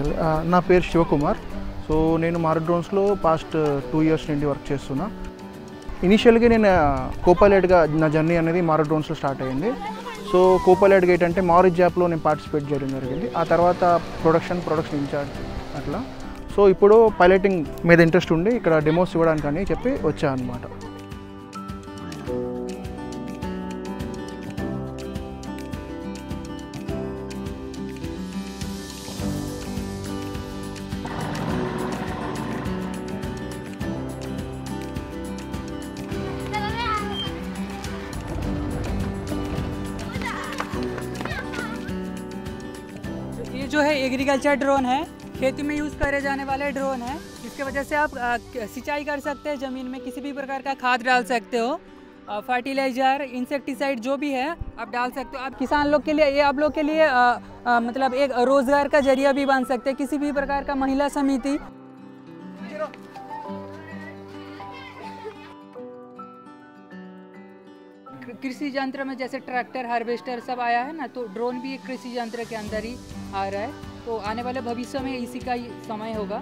Actually నా పేరు Shivakumar. So నేను మారుతి డ్రోన్స్లో పాస్ట్ 2 ఇయర్స్ నుండి వర్క్ చేస్తున్నా. ఇనిషియల్గా నేను కోపైలట్గా నా జర్నీ అనేది మారుతి డ్రోన్స్లో స్టార్ట్ అయ్యింది. సో కోపైలట్గా ఏంటంటే మారుతి జాబ్లో నేను పార్టిసిపేట్ చేయడం జరిగింది. ఆ తర్వాత ప్రొడక్షన్ ఇన్ఛార్జ్ అట్లా. సో ఇప్పుడు పైలటింగ్ మీద ఇంట్రెస్ట్ ఉండి ఇక్కడ డెమోస్ ఇవ్వడానికి అని చెప్పి వచ్చా అనమాట. ये जो है एग्रीकल्चर ड्रोन है, खेती में यूज़ करे जाने वाले ड्रोन है. इसके वजह से आप सिंचाई कर सकते हैं, ज़मीन में किसी भी प्रकार का खाद डाल सकते हो, फर्टिलाइज़र, इंसेक्टिसाइड जो भी है आप डाल सकते हो. आप किसान लोग के लिए, ये आप लोग के लिए मतलब एक रोज़गार का जरिया भी बन सकते हैं. किसी भी प्रकार का महिला समिति कृषि यंत्र में जैसे ट्रैक्टर, हार्वेस्टर सब आया है ना, तो ड्रोन भी एक कृषि यंत्र के अंदर ही आ रहा है. तो आने वाले भविष्य में इसी का ही समय होगा.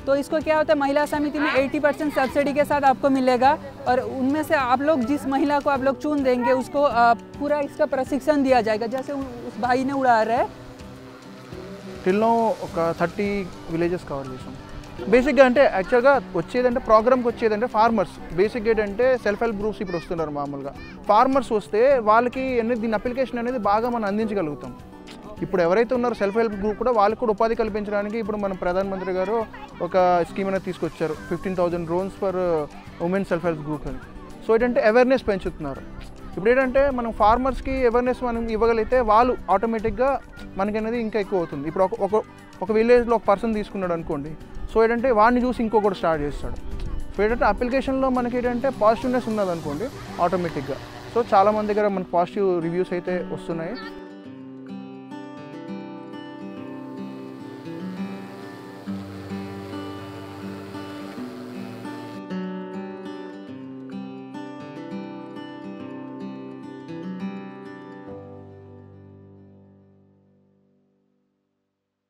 तो इसको क्या होता है, महिला समिति में 80% सब्सिडी के साथ आपको मिलेगा. और उनमें से आप लोग जिस महिला को आप लोग चुन देंगे उसको पूरा इसका प्रशिक्षण दिया जाएगा. जैसे उस भाई ने उड़ा रहा है. టిల్లో ఒక 30 విలేజెస్ కవర్ చేసాం. బేసిక్గా అంటే యాక్చువల్గా వచ్చేదంటే ప్రోగ్రామ్కి వచ్చేదంటే ఫార్మర్స్. బేసిక్గా ఏంటంటే సెల్ఫ్ హెల్ప్ గ్రూప్స్ ఇప్పుడు వస్తున్నారు. మామూలుగా ఫార్మర్స్ వస్తే వాళ్ళకి దీని అప్లికేషన్ అనేది బాగా మనం అందించగలుగుతాం. ఇప్పుడు ఎవరైతే ఉన్నారో సెల్ఫ్ హెల్ప్ గ్రూప్ కూడా వాళ్ళకి కూడా ఉపాధి కల్పించడానికి ఇప్పుడు మన ప్రధానమంత్రి గారు ఒక స్కీమ్ అనేది తీసుకొచ్చారు, 15,000 drones for women self help group అని. సో ఏంటంటే అవేర్నెస్ పెంచుతున్నారు. ఇప్పుడు ఏంటంటే మనం ఫార్మర్స్కి అవేర్నెస్ మనం ఇవ్వగలిగితే వాళ్ళు ఆటోమేటిక్గా మనకనేది ఇంకా ఎక్కువ అవుతుంది. ఇప్పుడు ఒక విలేజ్లో ఒక పర్సన్ తీసుకున్నాడు అనుకోండి, సో ఏంటంటే వాడిని చూసి ఇంకొకటి స్టార్ట్ చేస్తాడు. సో ఏంటంటే అప్లికేషన్లో మనకి ఏంటంటే పాజిటివ్నెస్ ఉన్నది అనుకోండి ఆటోమేటిక్గా. సో చాలామంది దగ్గర మనకు పాజిటివ్ రివ్యూస్ అయితే వస్తున్నాయి.